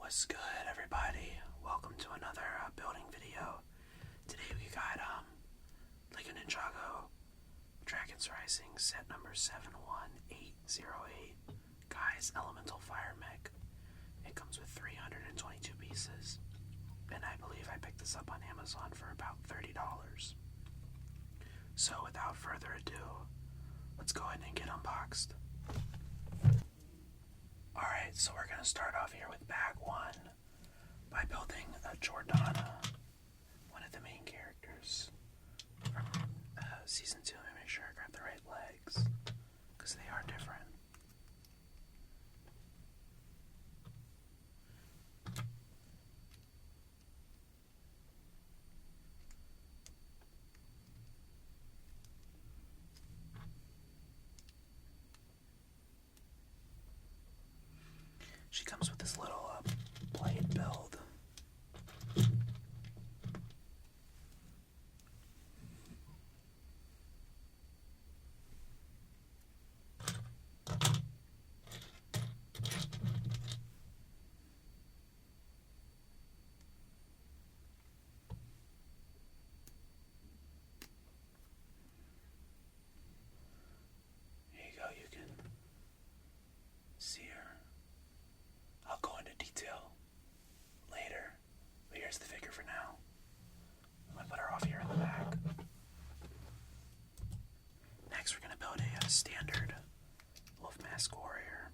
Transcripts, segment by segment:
What's good, everybody? Welcome to another building video. Today we got like a Ninjago Dragon's Rising set number 71808. Guys, Elemental Fire Mech. It comes with 322 pieces, and I believe I picked this up on Amazon for about $30. So without further ado, let's go ahead and get unboxed. Alright, so we're going to start off here with bag 1 by building a Jordana, one of the main characters from Season 2. Let me make sure I grab the right legs, because they are different. She comes with this little blade build. Here you go, you can see her. I'll go into detail later, but here's the figure for now. I'm going to put her off here in the back. Next, we're going to build a standard Wolf Mask Warrior.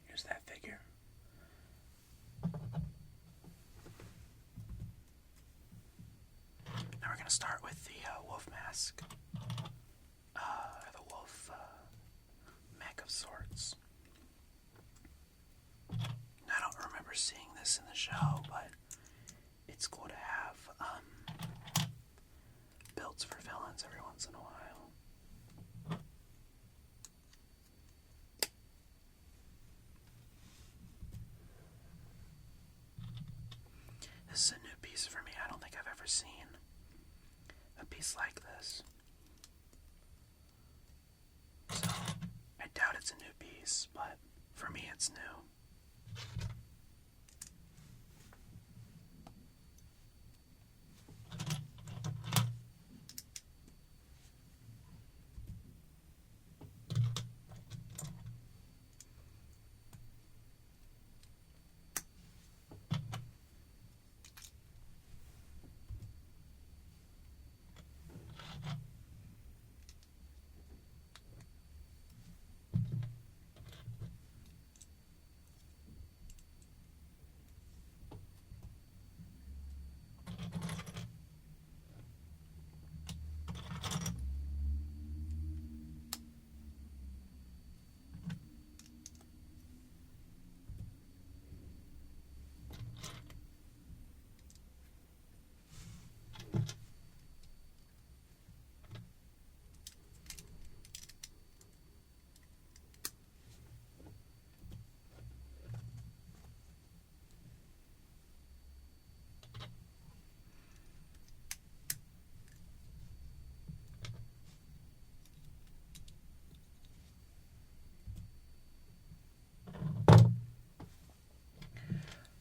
Here's that figure. Now we're going to start with the wolf mask. The wolf mech of sorts. I don't remember seeing this in the show, but it's cool to have builds for villains every once in a while. This is a new piece for me. I don't think I've ever seen a piece like this. So, I doubt it's a new piece, but for me it's new.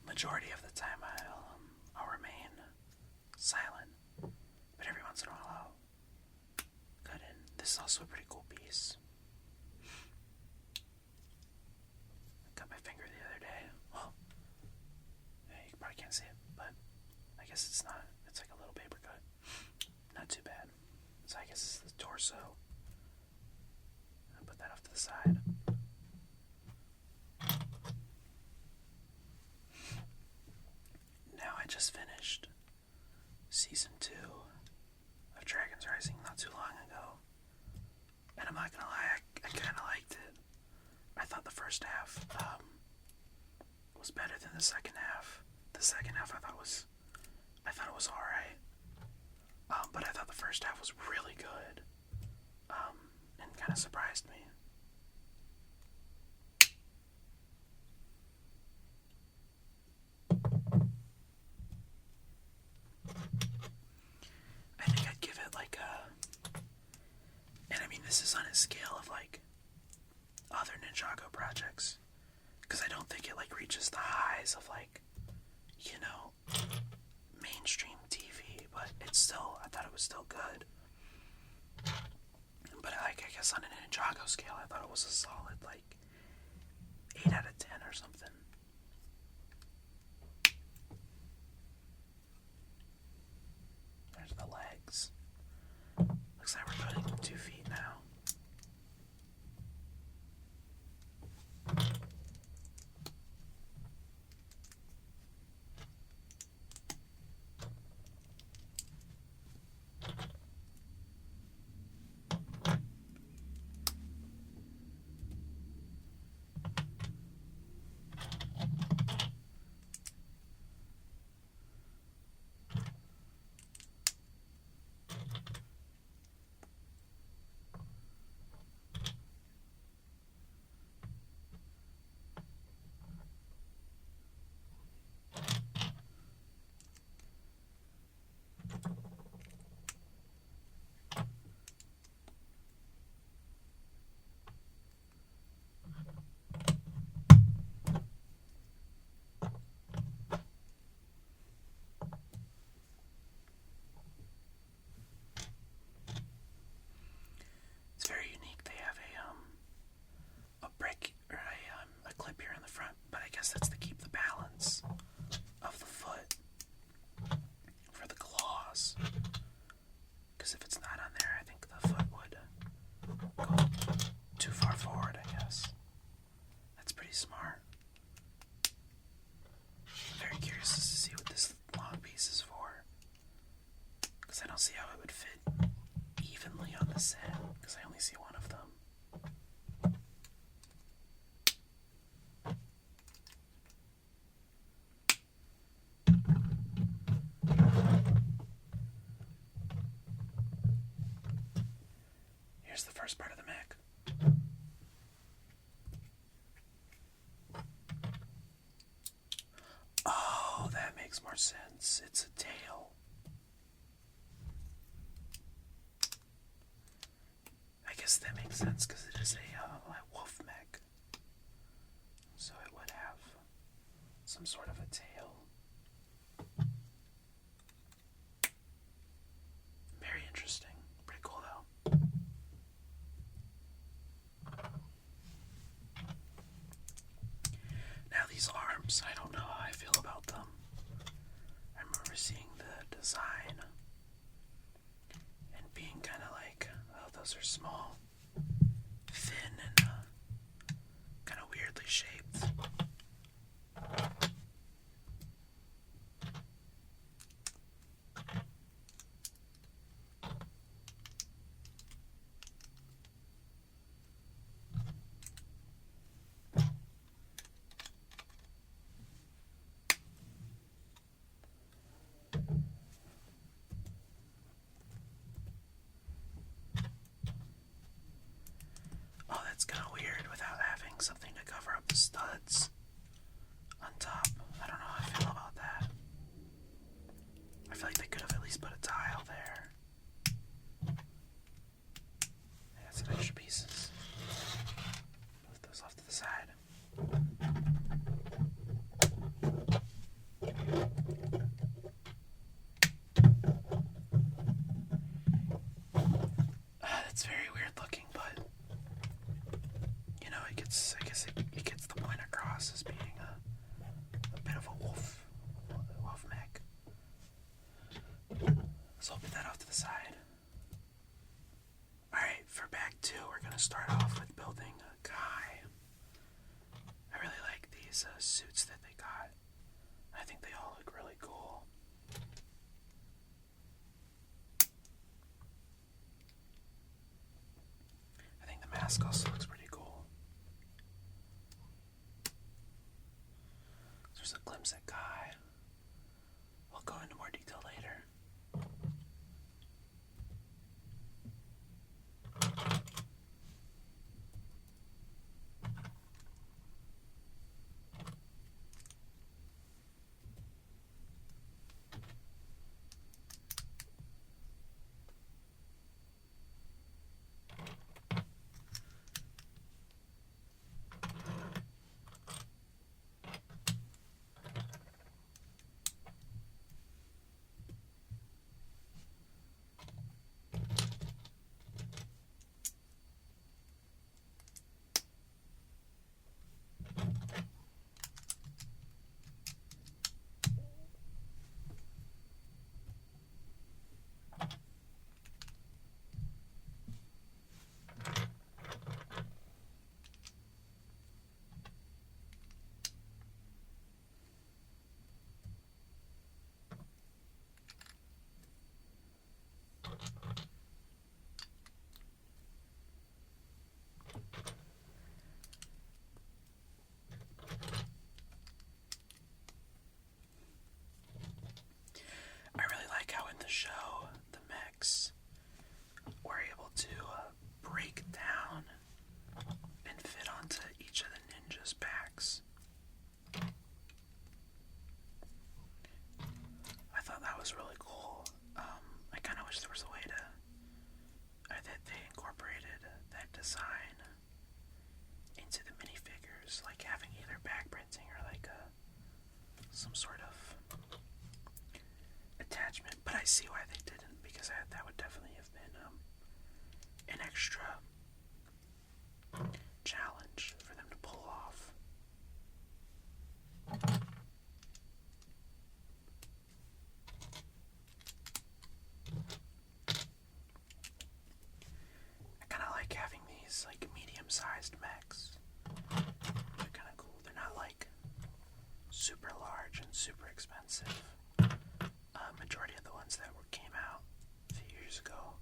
Majority of the time I'll remain silent, but every once in a while I'll cut in. This is also a pretty cool piece. I cut my finger the other day. Well, yeah, you probably can't see it, but I guess it's not. It's like a little paper cut. Not too bad. So I guess it's the torso. I'll put that off to the side. I just finished Season 2 of Dragon's Rising not too long ago, and I'm not gonna lie, I kind of liked it. I thought the first half was better than the second half. The second half I thought it was alright, but I thought the first half was really good, and kind of surprised me. a scale of like other Ninjago projects, because I don't think it like reaches the highs of like, you know, mainstream TV, but it's still, I thought it was still good. But like, I guess on a Ninjago scale, I thought it was a solid like 8 out of 10 or something. There's the legs. Looks like we're putting 2 feet now. It's very unique. They have a brick or a clip here in the front, but I guess that's to keep the balance of the foot for the claws. Because if it's not on there, I think the foot would go too far forward, I guess. That's pretty smart. I'm very curious to see what this long piece is for, because I don't see how it would fit evenly on the set, because I only see one of them. Here's the first part of the mech. Oh, that makes more sense. It's a tail. I guess that makes sense because it is a wolf mech. So it would have some sort of a tail. Very interesting. Pretty cool though. Now these arms, I don't know how I feel about them. I remember seeing the design and being kind of like, oh, those are small, thin, and kind of weirdly shaped. Oh, that's kind of weird without having something to cover up the studs on top. I don't know how I feel about that. I feel like they could have at least put a tile there. Add some extra pieces. Move those off to the side. That's very weird looking, but you know, I guess it gets the point across as being a bit of a wolf mech. So I'll put that off to the side. Alright, for bag 2, we're going to start off with building a guy. I really like these suits that they got. I think they all look really cool. I think the mask also looks pretty cool. There's a glimpse at Guy. We'll go into more detail later. some sort of attachment, but I see why they didn't, because that would definitely have been an extra challenge for them to pull off. I kind of like having these like medium-sized mechs. They're kind of cool. They're not like super large and super expensive. Majority of the ones that came out a few years ago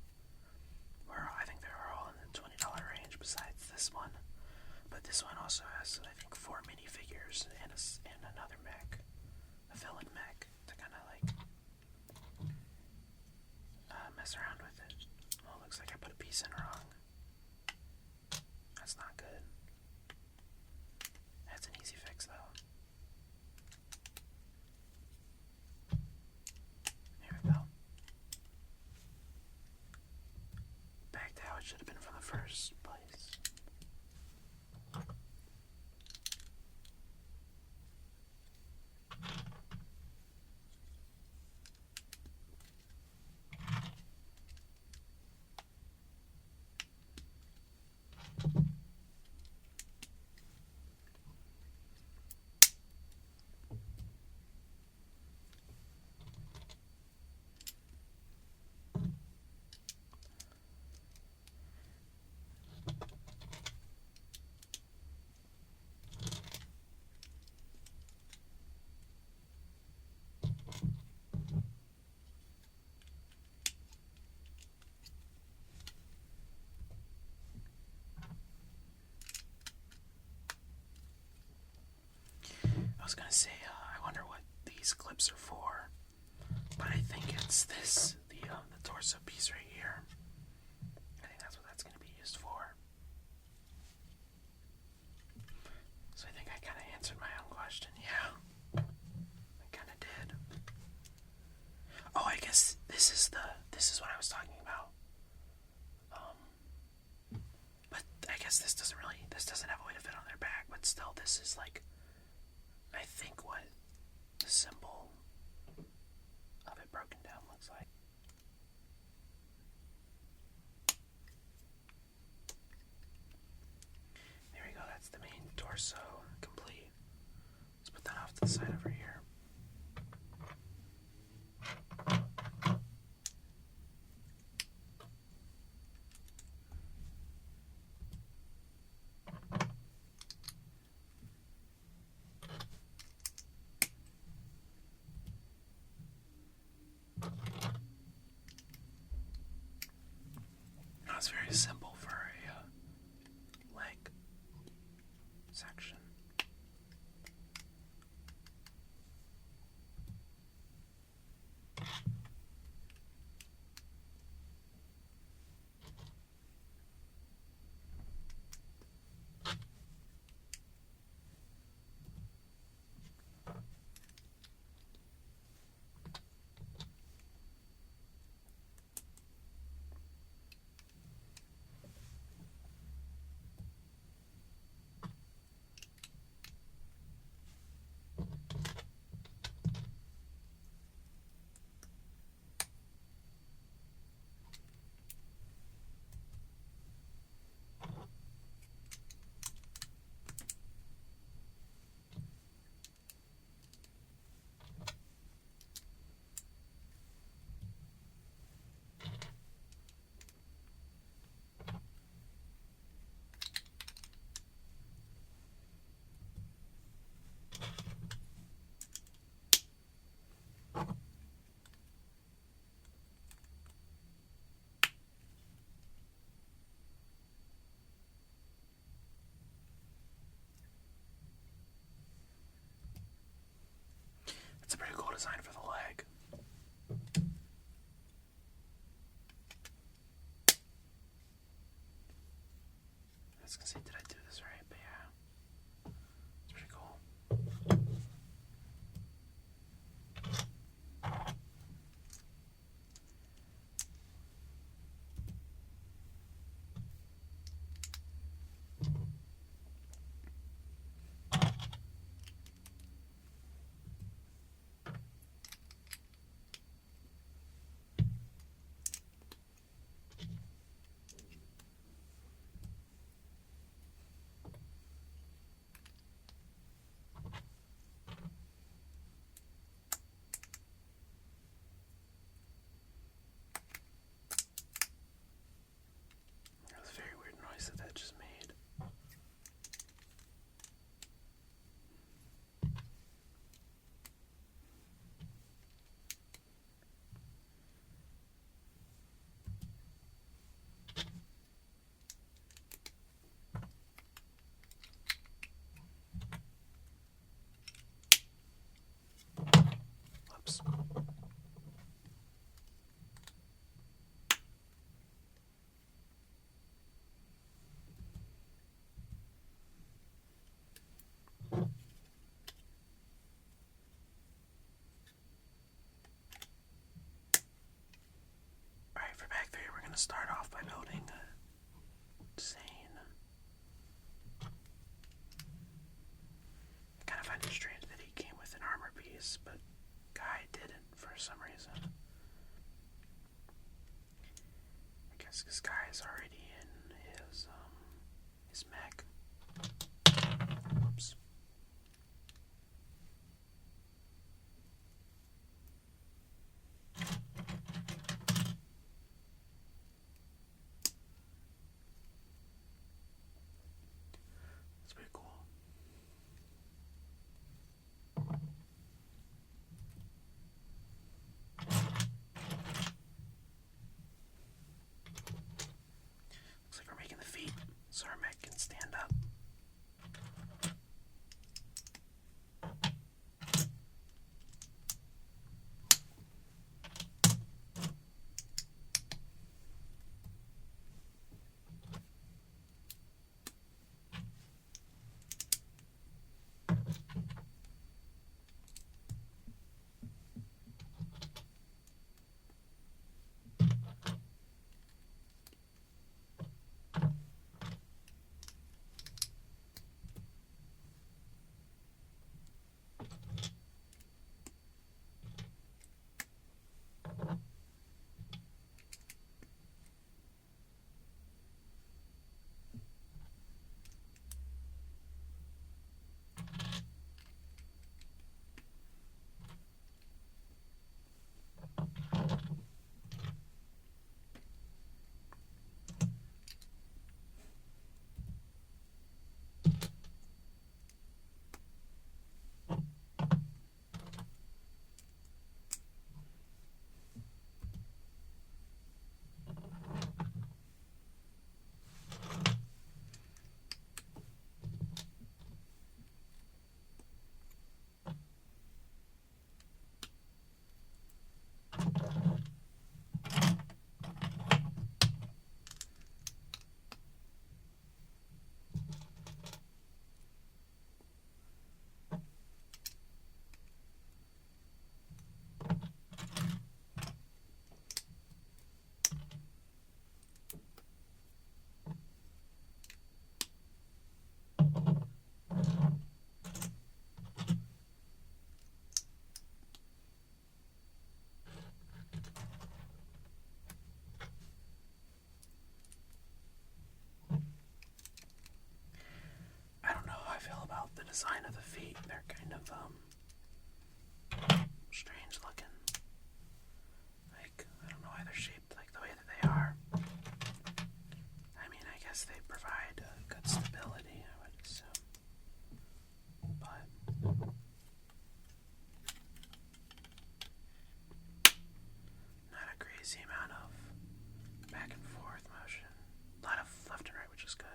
were, I think they were all in the $20 range besides this one. But this one also has, I think, 4 minifigures and another mech, a villain mech, to kind of like mess around with it. Oh, looks like I put a piece in wrong. That's not good. That's an easy fix though. Here we go. Back to how it should have been from the first place. I was gonna say, I wonder what these clips are for, but I think it's this, the torso piece right here. I think that's what that's gonna be used for. So I think I kind of answered my own question. Yeah, I kind of did. Oh, I guess this is what I was talking about. But I guess this doesn't have a way to fit on their back, but still, this is like, I think what the symbol of it broken down looks like. There we go, that's the main torso complete. Let's put that off to the side over here. That's very simple for a leg section. It's a pretty cool design for the leg. I was gonna say, did I do this right? But yeah, it's pretty cool. going to start off by building Zane. I kind of find it strange that he came with an armor piece, but Guy didn't for some reason. I guess because Guy is already in his mech. Whoops. That's pretty cool. Looks like we're making the feet so our mech can stand up. Design of the feet, they're kind of strange looking. Like, I don't know why they're shaped like the way that they are. I mean, I guess they provide good stability, I would assume. But not a crazy amount of back and forth motion. A lot of left and right, which is good.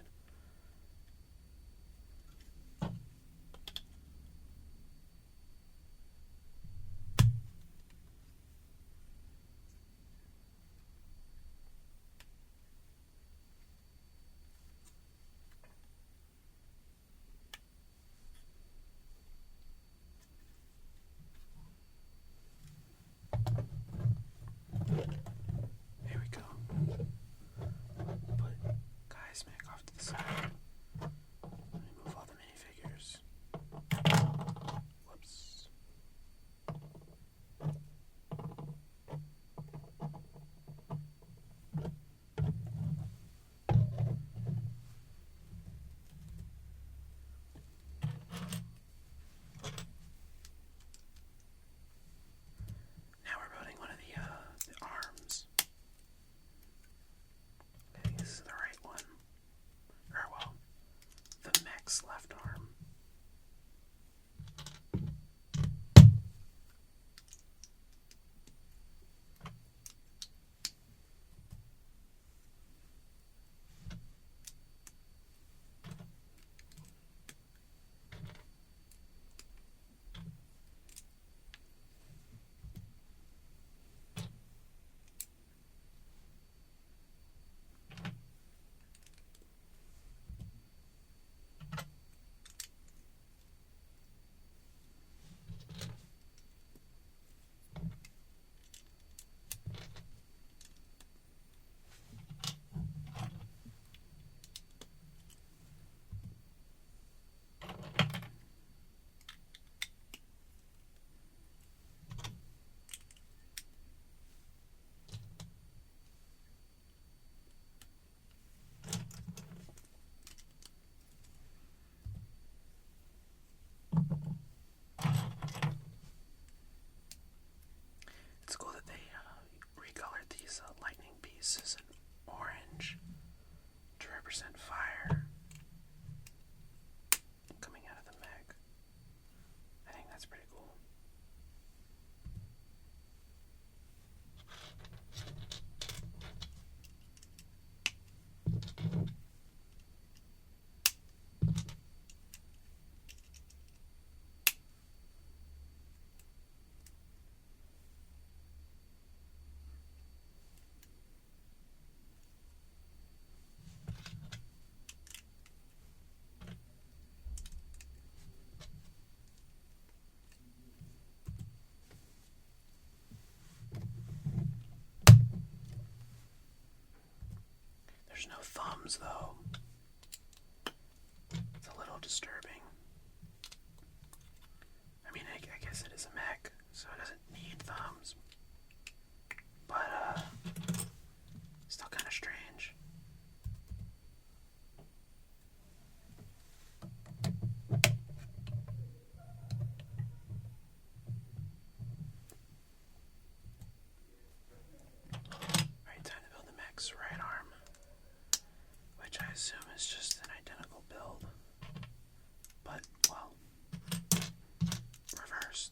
thumbs, though. It's a little disturbing. I mean, I guess it is a mech, so it doesn't need thumbs. But, still kind of strange. Alright, time to build the mech's right arm, which I assume is just an identical build, but, well, reversed.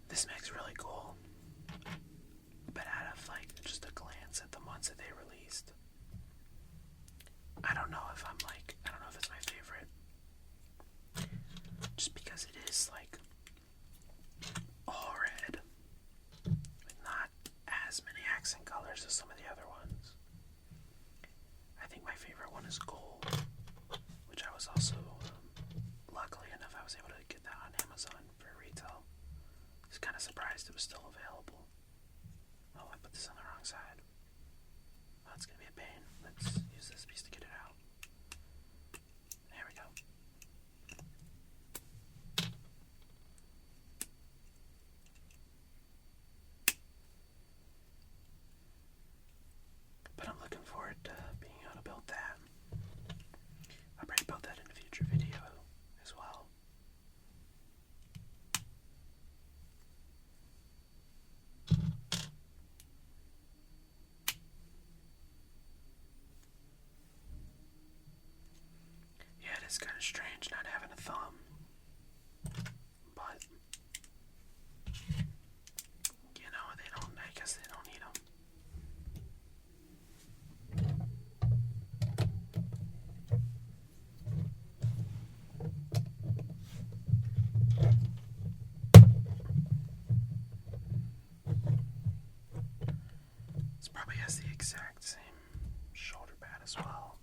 This mech's really cool, but out of like just a glance at the ones that they released, I don't know if it's my favorite, just because it is like all red, with not as many accent colors as some of the other ones. I think my favorite one is gold, which I was also, luckily enough, I was able to get that on Amazon for retail. I was kind of surprised it was still available. Oh, I put this on the wrong side. Oh, it's gonna be a pain. Let's use this piece to get it out. There we go. But I'm looking forward to being able to build that. I'll probably build that in a future video as well. Yeah, it is kind of strange not having a thumb, but I guess they don't need them. This probably has the exact same shoulder pad as well.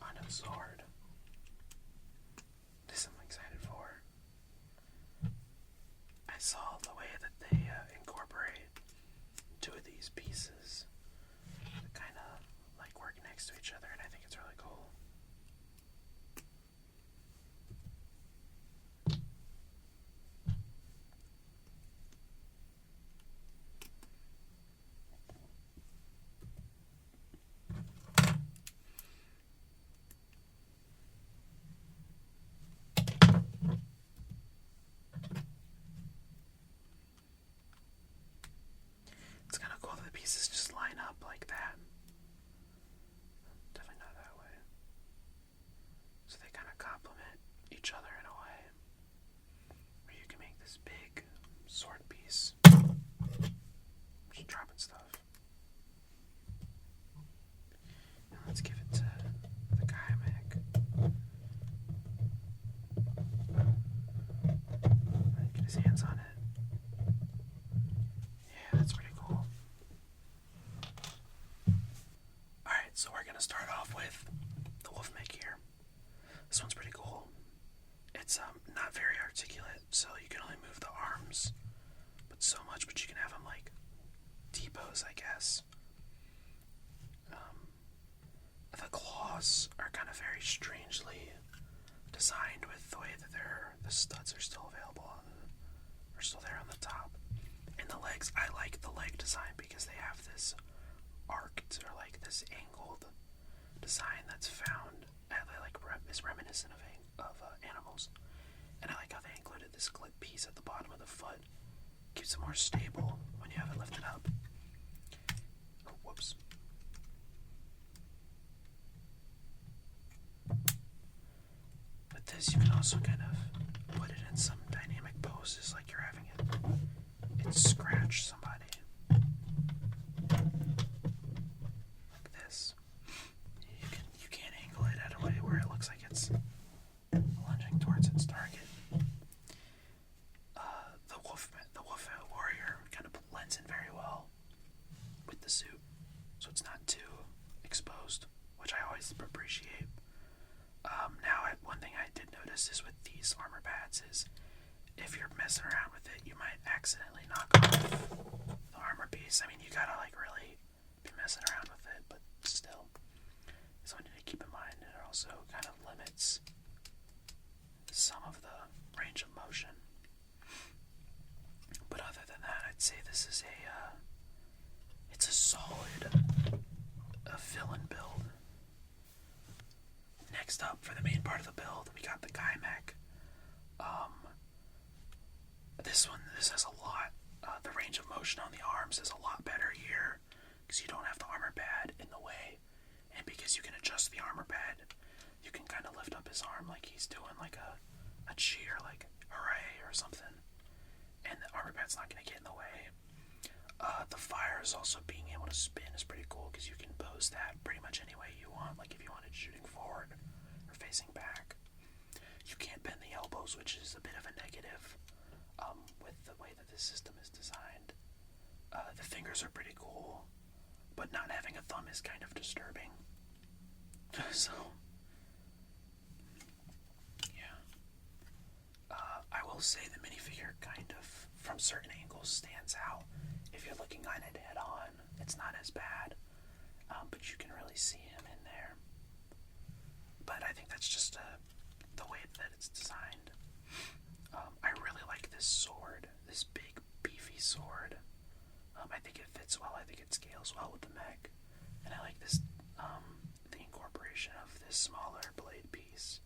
On a sword. This I'm excited for. I saw the way that they incorporate two of these pieces that kind of like work next to each other, and I think it's really cool. It's kind of cool that the pieces just line up like that. Definitely not that way. So they kind of complement each other in a way. Where you can make this big sword piece. Just dropping stuff. Now let's give it to the guy mech. Get his hands on it. Yeah, that's pretty cool. Alright, so we're going to start off with the wolf mech here. This one's pretty cool. It's not very articulate, so you can only move the arms, but so much, but you can have them like T-pose, I guess. The claws are kind of very strangely designed with the way that the studs are still available are still there on the top. And the legs, I like the leg design because they have this arced or like this angled design that's found is reminiscent of animals. And I like how they included this clip piece at the bottom of the foot. Keeps it more stable when you have it lifted up. Oh, whoops. With this, you can also kind of put it in some dynamic poses, like you're having it scratch somebody. Like this. You can angle it at a way where it looks like it's lunging towards its target. The wolf warrior kind of blends in very well with the suit, so it's not too exposed, which I always appreciate. One thing I did notice is with these armor pads is if you're messing around with it, you might accidentally knock off the armor piece. I mean, you gotta like really be messing around with it, but still, something to keep in mind. It also kind of limits some of the range of motion. But other than that, I'd say this is it's a solid villain build. Next up, for the main part of the build, we got the Guy Mech. This has a lot. The range of motion on the arms is a lot better here because you don't have the armor pad in the way, and because you can adjust the armor pad, you can kind of lift up his arm like he's doing like a cheer, like hooray or something, and the armor pad's not going to get in the way. The fire is also being able to spin is pretty cool because you can pose that pretty much any way you want, like if you wanted shooting forward or facing back. You can't bend the elbows, which is a bit of a negative with the way that this system is designed. The fingers are pretty cool, but not having a thumb is kind of disturbing. So, yeah. I will say the minifigure kind of, from certain angles, stands out. If you're looking on it head on, it's not as bad, but you can really see him in there. But I think that's just the way that it's designed. I really like this sword, this big, beefy sword. I think it fits well. I think it scales well with the mech. And I like this, the incorporation of this smaller blade piece.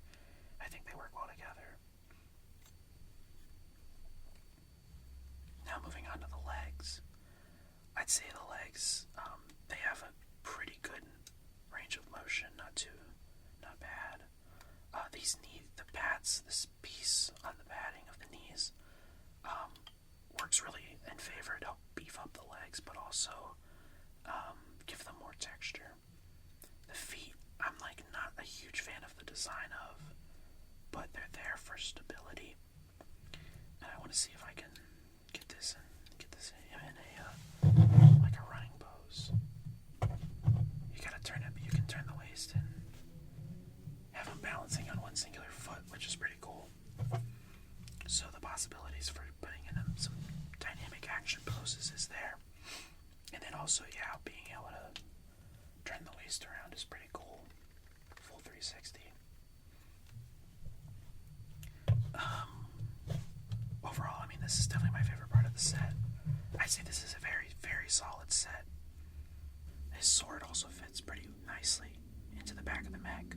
I think they work well together. Now moving on to the legs. I'd say the legs, they have a pretty good range of motion, not bad. The pads, this piece on the padding of the knees, works really in favor to help beef up the legs, but also give them more texture. The feet, I'm like not a huge fan of the design of, but they're there for stability. And I want to see if I can get this in like a running pose. You gotta turn it, but you can turn the waist and have him balancing on one singular foot, which is pretty cool. So the possibilities for putting in some dynamic action poses is there. And then also, yeah, being able to turn the waist around is pretty cool. Full 360. Overall, I mean, this is definitely my favorite part of the set. I'd say this is a very, very solid set. His sword also fits pretty nicely into the back of the mech.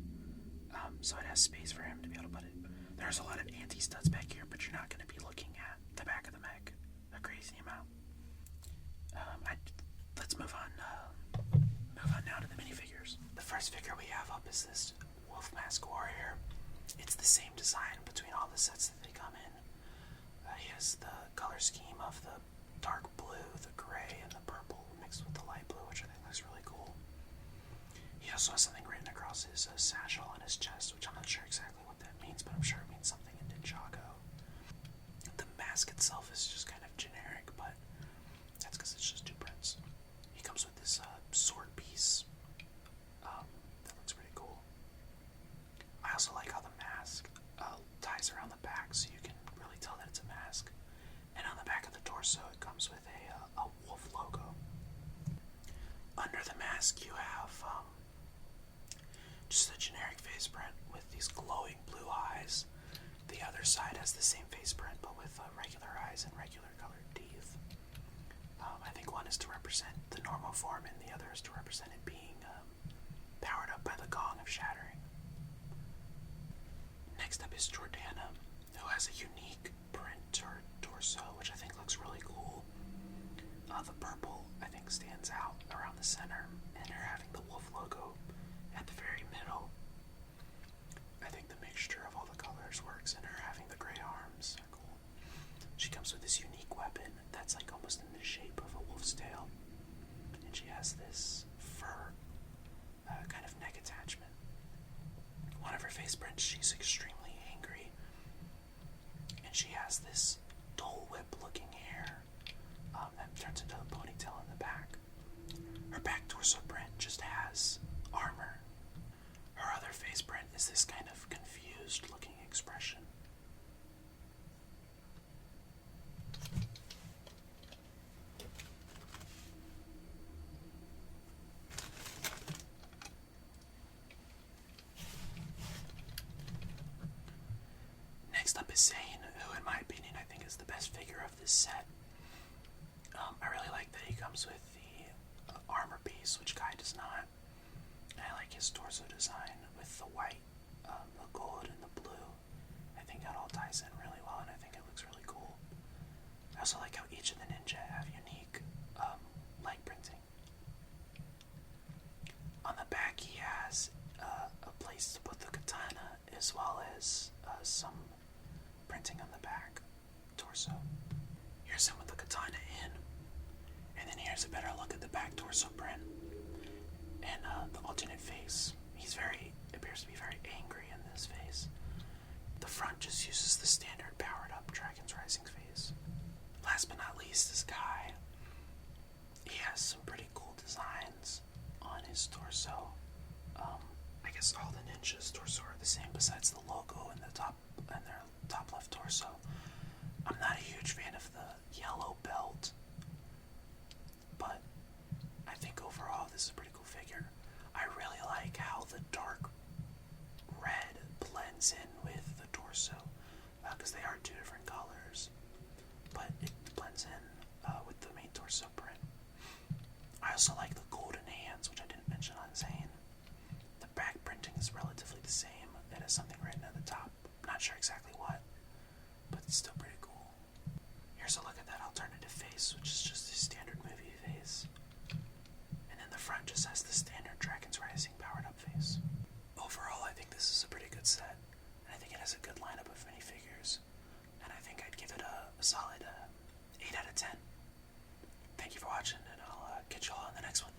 So it has space for him to be able to put it. There's a lot of anti-studs back here, but you're not going to be looking at the back of the mech a crazy amount. Let's move on now to the minifigures. The first figure we have up is this Wolf Mask Warrior. It's the same design between all the sets that they come in. He has the color scheme of the dark blue, the gray, and the purple mixed with the light blue, which I think looks really cool. He also has something written across his satchel on his chest, which I'm not sure exactly what that means, but I'm sure it means something in Ninjago. The mask itself is just kind of generic, but that's because it's just two prints. He comes with this sword piece that looks pretty cool. I also like how the mask ties around the back, so you can really tell that it's a mask. And on the back of the torso, it comes with a wolf logo. Under the mask, you have just a generic face print with these glowing blue eyes. The other side has the same face print, but with regular eyes and regular colored teeth. I think one is to represent the normal form, and the other is to represent it being powered up by the Gong of Shattering. Next up is Jordana, who has a unique print to her torso, which I think looks really cool. The purple, I think, stands out around the center, and her having the wolf logo at the very middle. I think the mixture of all the colors works, and her having the gray arms are cool. She comes with this unique weapon that's like almost in the shape of a wolf's tail, and she has this fur kind of neck attachment. One of her face prints, she's extremely angry, and she has this Dole Whip looking hair that turns into a ponytail in the back. Her back torso print just has armor. Her other face print is this kind of confused looking expression. Next up is Zane, who in my opinion I think is the best figure of this set. I really like that he comes with the armor piece, which Kai does not. And I like his torso design with the white, the gold, and the blue. I think that all ties in really well, and I think it looks really cool. I also like how each of the ninja have unique leg printing. On the back he has a place to put the katana, as well as some printing on the back torso. Here's him with the katana in, and then here's a better look at the back torso print and the alternate face. Appears to be very angry in this face. The front just uses the standard powered up Dragon's Rising face. Last but not least is Kai. He has some pretty cool designs on his torso. I guess all the ninjas' torso are the same besides the logo and their top left torso. I'm not a huge fan of the yellow belt, but I think overall this is a pretty cool figure. I really like how the dark red blends in with the torso, because they are two different colors, but it blends in with the main torso print. I also like the golden hands, which I didn't mention on Zane. The back printing is relatively the same. It has something written at the top. I'm not sure exactly what, but it's still pretty cool. Here's a look at that alternative face, which is just a standard movie face. And then the front just has the standard Dragon's Rising powered up face. Overall, I think this is a pretty good set, and I think it has a good lineup of minifigures, and I think I'd give it a solid 8 out of 10. Thank you for watching, and I'll catch you all on the next one.